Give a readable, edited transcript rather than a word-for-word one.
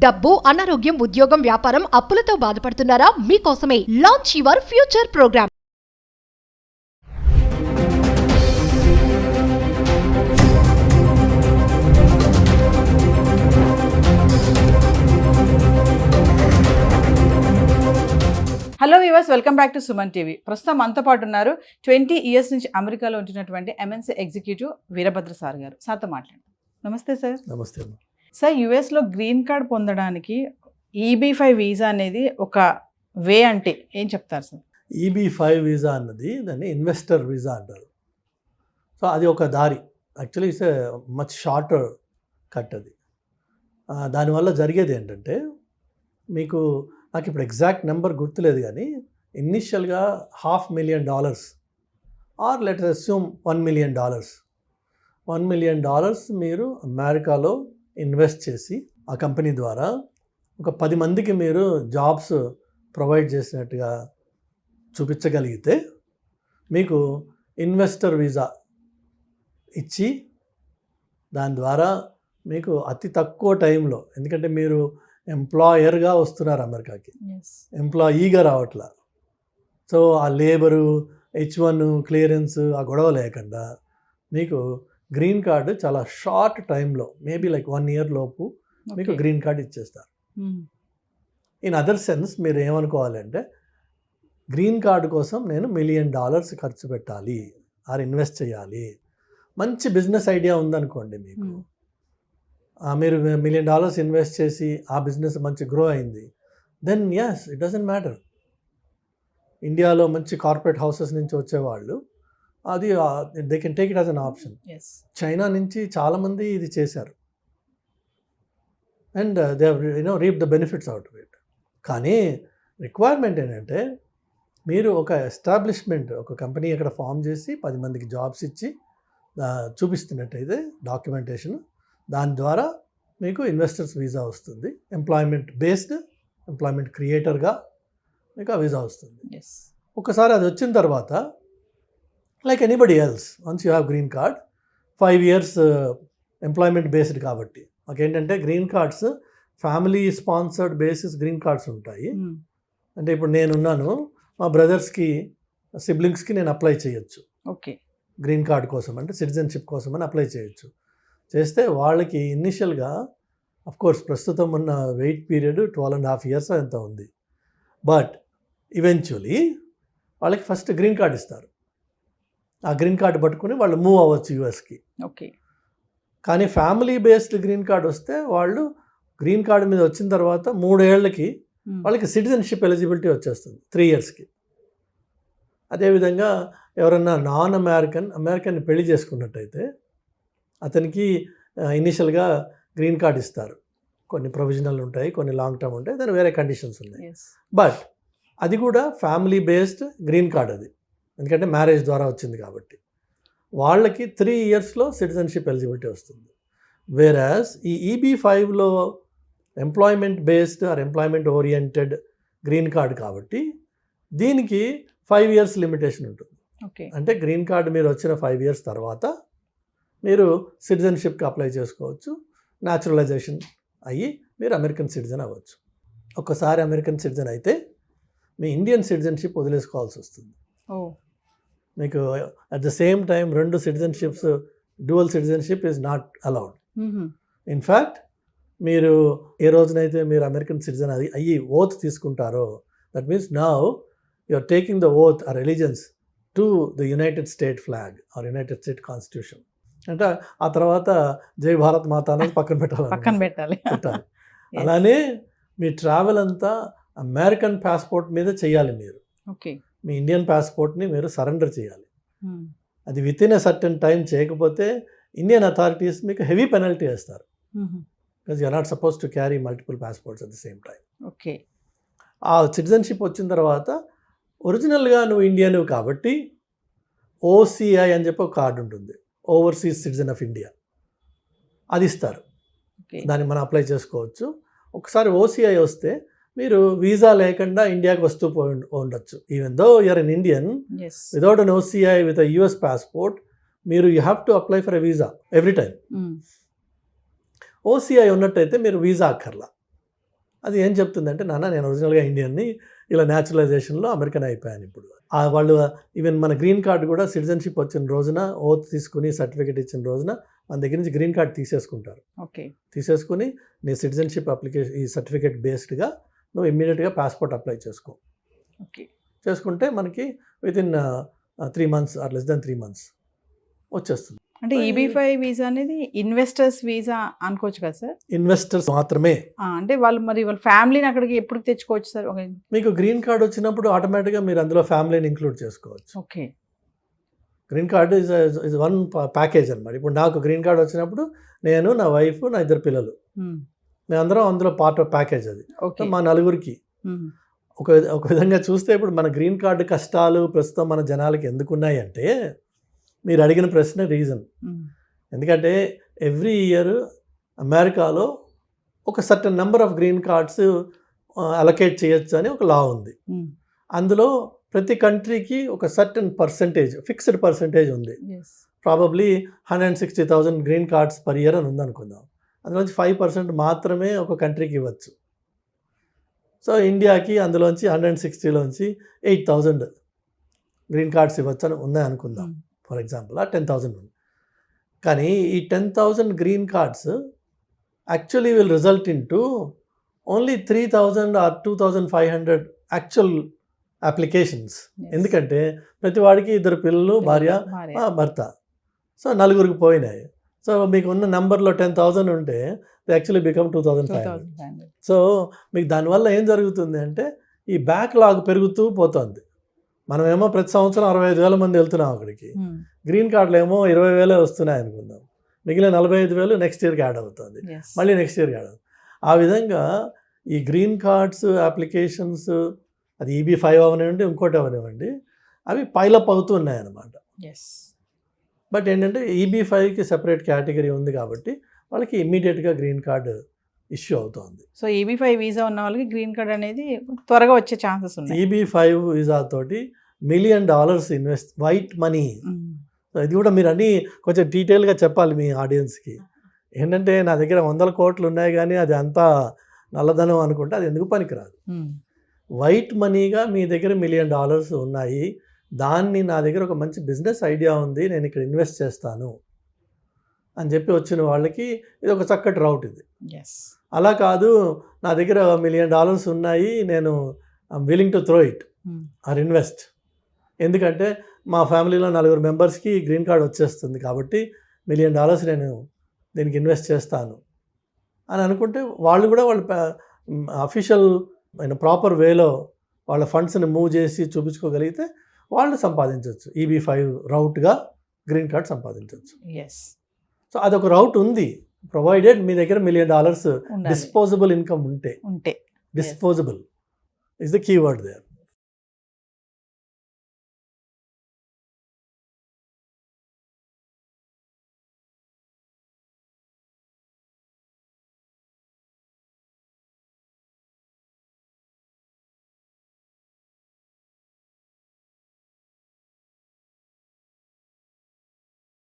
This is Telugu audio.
డబ్బు, అనారోగ్యం, ఉద్యోగం, వ్యాపారం, అప్పులతో బాధపడుతున్నారా? మీకోసమే launch your future programme. Hello viewers, welcome back to Suman TV. ప్రస్తుతం మనతో పాటు ఉన్నారు 20 ఇయర్స్ నుంచి అమెరికాలో ఉంటున్నటువంటి ఎంఎన్సీ ఎగ్జిక్యూటివ్ వీరభద్ర సార్ గారు. సార్తో మాట్లాడండి. నమస్తే సార్. నమస్తే. సార్, యుఎస్లో గ్రీన్ కార్డ్ పొందడానికి EB-5 వీసా అనేది ఒక వే అంటే ఏం చెప్తారు సార్? EB-5 వీసా అన్నది దాన్ని ఇన్వెస్టర్ వీసా అంటారు. సో అది ఒక దారి. Actually it's much shorter cut అది. దానివల్ల జరిగేది ఏంటంటే, మీకు నాకు ఇప్పుడు ఎగ్జాక్ట్ నెంబర్ గుర్తులేదు కానీ ఇనిషియల్గా $500,000 are let's assume $1 million $1 million మీరు అమెరికాలో ఇన్వెస్ట్ చేసి ఆ కంపెనీ ద్వారా ఒక 10 మందికి మీరు జాబ్స్ ప్రొవైడ్ చేసినట్టుగా చూపించగలిగితే మీకు ఇన్వెస్టర్ వీసా ఇచ్చి దాని ద్వారా మీకు అతి తక్కువ టైంలో, ఎందుకంటే మీరు ఎంప్లాయర్గా వస్తున్నారు అమెరికాకి, ఎంప్లాయీగా రావట్లా. సో ఆ లేబరు, H1 క్లియరెన్స్, ఆ గొడవ లేకుండా మీకు గ్రీన్ కార్డు చాలా షార్ట్ టైంలో, మేబీ లైక్ 1 year లోపు మీకు గ్రీన్ కార్డ్ ఇచ్చేస్తారు. ఇన్ అదర్ సెన్స్ మీరు ఏమనుకోవాలంటే, గ్రీన్ కార్డు కోసం నేను $1 million ఖర్చు పెట్టాలి ఆర్ ఇన్వెస్ట్ చేయాలి. మంచి బిజినెస్ ఐడియా ఉందనుకోండి మీకు, మీరు $1 million ఇన్వెస్ట్ చేసి ఆ బిజినెస్ మంచి గ్రో అయింది, then yes it doesn't matter. ఇండియాలో మంచి కార్పొరేట్ హౌసెస్ నుంచి వచ్చేవాళ్ళు అది they can take it as an option. China నుంచి చాలామంది ఇది చేశారు and they reap the benefits out of it. కానీ రిక్వైర్మెంట్ ఏంటంటే, మీరు ఒక ఎస్టాబ్లిష్మెంట్, ఒక కంపెనీ అక్కడ ఫామ్ చేసి 10 మందికి జాబ్స్ ఇచ్చి చూపిస్తున్నట్టయితే డాక్యుమెంటేషన్, దాని ద్వారా మీకు ఇన్వెస్టర్స్ వీసా వస్తుంది. ఎంప్లాయ్మెంట్ బేస్డ్, ఎంప్లాయ్మెంట్ క్రియేటర్గా మీకు ఆ వీసా వస్తుంది. ఒకసారి అది వచ్చిన తర్వాత, like anybody else, once you have green card, 5 years employment based కాబట్టి మాకేంటంటే green cards family sponsored basis green cards ఉంటాయి. అంటే ఇప్పుడు నేనున్నాను, మా బ్రదర్స్కి, సిబ్లింగ్స్కి నేను అప్లై చేయొచ్చు. ఓకే, గ్రీన్ కార్డ్ కోసం, అంటే సిటిజన్షిప్ కోసం అని అప్లై చేయొచ్చు. చేస్తే వాళ్ళకి ఇనిషియల్గా అఫ్కోర్స్ ప్రస్తుతం ఉన్న వెయిట్ పీరియడ్ 12.5 years ఎంత ఉంది, బట్ ఈవెన్చువలీ వాళ్ళకి ఫస్ట్ గ్రీన్ కార్డ్ ఇస్తారు. ఆ గ్రీన్ కార్డు పట్టుకుని వాళ్ళు మూవ్ అవ్వచ్చు యూఎస్కి. ఓకే. కానీ ఫ్యామిలీ బేస్డ్ గ్రీన్ కార్డ్ వస్తే వాళ్ళు గ్రీన్ కార్డు మీద వచ్చిన తర్వాత 3 ఏళ్ళకి వాళ్ళకి సిటిజన్షిప్ ఎలిజిబిలిటీ వచ్చేస్తుంది, 3 yearsకి. అదేవిధంగా ఎవరన్నా నాన్ అమెరికన్ పెళ్లి చేసుకున్నట్టయితే అతనికి ఇనిషియల్గా గ్రీన్ కార్డ్ ఇస్తారు. కొన్ని ప్రొవిజనల్ ఉంటాయి, కొన్ని లాంగ్ టర్మ్ ఉంటాయి, దాని వేరే కండిషన్స్ ఉన్నాయి. బట్ అది కూడా ఫ్యామిలీ బేస్డ్ గ్రీన్ కార్డ్ అది, ఎందుకంటే మ్యారేజ్ ద్వారా వచ్చింది కాబట్టి వాళ్ళకి 3 yearsలో సిటిజన్షిప్ ఎలిజిబిలిటీ వస్తుంది. వేరాజ్ ఈ EB-5లో employment based or employment oriented green card కాబట్టి దీనికి 5 years లిమిటేషన్ ఉంటుంది. అంటే గ్రీన్ కార్డ్ మీరు వచ్చిన 5 years తర్వాత మీరు సిటిజన్షిప్కి అప్లై చేసుకోవచ్చు, న్యాచురలైజేషన్ అయ్యి మీరు అమెరికన్ సిటిజన్ అవ్వచ్చు. ఒక్కసారి అమెరికన్ సిటిజన్ అయితే మీ ఇండియన్ సిటిజన్షిప్ వదిలేసుకోవాల్సి వస్తుంది. మీకు at the same time 2 citizenships, dual citizenship is not allowed. In fact మీరు ఏ రోజునైతే మీరు అమెరికన్ సిటిజన్ అయ్యి ఓత్ తీసుకుంటారో, that means now you are taking the oath of allegiance to the United State flag or United State constitution. అంటే ఆ తర్వాత జై భారత్ మాత అనేది పక్కన పెట్టాలి. అలానే మీ ట్రావెల్ అంతా అమెరికన్ పాస్పోర్ట్ మీద చేయాలి. మీరు మీ ఇండియన్ పాస్పోర్ట్ని మీరు సరెండర్ చేయాలి. అది within a certain time చేయకపోతే ఇండియన్ అథారిటీస్ మీకు హెవీ పెనల్టీ వేస్తారు. Because you are not suppose to carry multiple passports at the same time. ఆ సిటిజన్షిప్ వచ్చిన తర్వాత ఒరిజినల్గా నువ్వు ఇండియన్ కాబట్టి OCI అని చెప్పి ఒక కార్డు ఉంటుంది, ఓవర్సీస్ సిటిజన్ ఆఫ్ ఇండియా, అది ఇస్తారు. దాన్ని మనం అప్లై చేసుకోవచ్చు. ఒకసారి OCI వస్తే మీరు వీసా లేకుండా ఇండియాకి వస్తూ ఉండొచ్చు. Even though you're an Indian without an OCI with a US passport, మీరు you have to apply for a visa every time. OCI ఉన్నట్టయితే మీరు వీసా అక్కర్లా. అది ఏం చెప్తుందంటే, నాన్న నేను ఒరిజినల్గా ఇండియన్ని, ఇలా న్యాచురలైజేషన్లో అమెరికన్ అయిపోయాను ఇప్పుడు. వాళ్ళు ఈవెన్ మన గ్రీన్ కార్డు కూడా సిటిజన్షిప్ వచ్చిన రోజున ఓత్ తీసుకుని సర్టిఫికేట్ ఇచ్చిన రోజున మన దగ్గర నుంచి గ్రీన్ కార్డ్ తీసేసుకుంటారు. ఓకే. తీసేసుకుని నీ సిటిజన్షిప్ అప్లికేషన్ ఈ సర్టిఫికేట్ బేస్డ్గా నువ్వు ఇమ్మీడియట్గా పాస్పోర్ట్ అప్లై చేసుకో. ఓకే. చేసుకుంటే మనకి within 3 months or less than 3 months వచ్చేస్తుంది. అంటే EB-5 వీసా అనేది ఇన్వెస్టర్స్ వీసా అనుకోవచ్చు కదా సార్? ఇన్వెస్టర్స్ మాత్రమే. అంటే వాళ్ళు మరి వాళ్ళ ఫ్యామిలీని అక్కడికి ఎప్పుడు తెచ్చుకోవచ్చు సార్? మీకు గ్రీన్ కార్డ్ వచ్చినప్పుడు ఆటోమేటిక్గా మీరు అందులో ఫ్యామిలీని ఇంక్లూడ్ చేసుకోవచ్చు. Okay. Green card is one package అనమాట. ఇప్పుడు నాకు గ్రీన్ కార్డ్ వచ్చినప్పుడు నేను, నా వైఫ్, నా 2 పిల్లలు, మేమందరం అందులో పార్ట్ ఆఫ్ ప్యాకేజ్ అది. మా నలుగురికి ఒక విధంగా చూస్తే ఇప్పుడు మన గ్రీన్ కార్డు కష్టాలు ప్రస్తుతం మన జనాలకి ఎందుకు ఉన్నాయి అంటే, మీరు అడిగిన ప్రశ్న రీజన్. ఎందుకంటే ఎవ్రీ ఇయర్ అమెరికాలో ఒక certain number of green cards allocate చేయొచ్చు అని ఒక లా ఉంది. అందులో ప్రతి కంట్రీకి ఒక సర్టన్ పర్సంటేజ్, ఫిక్స్డ్ పర్సంటేజ్ ఉంది. Probably 160,000 green cards per year అని ఉందనుకుందాం. అందులోంచి 5% మాత్రమే ఒక కంట్రీకి ఇవ్వచ్చు. సో ఇండియాకి అందులోంచి 160లోంచి 8,000 గ్రీన్ కార్డ్స్ ఇవ్వచ్చు అని ఉన్నాయి అనుకుందాం. ఫర్ ఎగ్జాంపుల్ 10,000 ఉంది. కానీ ఈ 10,000 green cards actually will result in to only 3,000 or 2,500 actual applications. ఎందుకంటే ప్రతి వాడికి 2 పిల్లలు, భార్య, భర్త, సో 4గురికి పోయినాయి. సో మీకు ఉన్న నెంబర్లో 10,000 ఉంటే యాక్చువల్లీ బికమ్ 2,500. సో మీకు దానివల్ల ఏం జరుగుతుంది అంటే ఈ బ్యాక్లాగ్ పెరుగుతూ పోతుంది. మనమేమో ప్రతి సంవత్సరం 65,000 మంది వెళ్తున్నాం అక్కడికి. గ్రీన్ కార్డులు ఏమో 20,000 వస్తున్నాయి అనుకుందాం. మిగిలిన 45,000 నెక్స్ట్ ఇయర్కి యాడ్ అవుతుంది, మళ్ళీ నెక్స్ట్ ఇయర్కి యాడ్ అవుతుంది. ఆ విధంగా ఈ గ్రీన్ కార్డ్స్ అప్లికేషన్స్, అది EB-5 అవనివ్వండి, ఇంకోటి అవనివ్వండి, అవి పైలప్ అవుతూ ఉన్నాయన్నమాట. బట్ ఏంటంటే EB-5కి సెపరేట్ కేటగిరీ ఉంది కాబట్టి వాళ్ళకి ఇమ్మీడియట్గా గ్రీన్ కార్డు ఇష్యూ అవుతుంది. సో EB-5 వీసా ఉన్న వాళ్ళకి గ్రీన్ కార్డ్ అనేది త్వరగా వచ్చే ఛాన్సెస్ ఉన్నాయి. EB-5 వీసా తోటి $1 million ఇన్వెస్ట్, వైట్ మనీ. ఇది కూడా మీరు అన్నీ కొంచెం డీటెయిల్గా చెప్పాలి మీ ఆడియన్స్కి. ఏంటంటే నా దగ్గర 100 కోట్లు ఉన్నాయి కానీ అది అంతా నల్లధనం అనుకుంటే అది ఎందుకు పనికిరాదు. వైట్ మనీగా మీ దగ్గర $1 million ఉన్నాయి, దాన్ని నా దగ్గర ఒక మంచి బిజినెస్ ఐడియా ఉంది, నేను ఇక్కడ ఇన్వెస్ట్ చేస్తాను అని చెప్పి వచ్చిన వాళ్ళకి ఇది ఒక చక్కటి రౌట్ ఇది. అలా కాదు, నా దగ్గర $1 million ఉన్నాయి, నేను I'm willing to throw it or invest, ఎందుకంటే మా ఫ్యామిలీలో 4 మెంబర్స్కి గ్రీన్ కార్డ్ వచ్చేస్తుంది కాబట్టి $1 million నేను దీనికి ఇన్వెస్ట్ చేస్తాను అని అనుకుంటే వాళ్ళు కూడా వాళ్ళు అఫీషియల్ ప్రాపర్ వేలో వాళ్ళ ఫండ్స్ని మూవ్ చేసి చూపించుకోగలిగితే వాళ్ళు సంపాదించవచ్చు. EB-5 రౌట్గా గ్రీన్ కార్డ్ సంపాదించవచ్చు. సో అదొక రౌట్ ఉంది, ప్రొవైడెడ్ మీ దగ్గర $1 million డిస్పోజబుల్ ఇన్కమ్ ఉంటే. Disposable is the keyword there.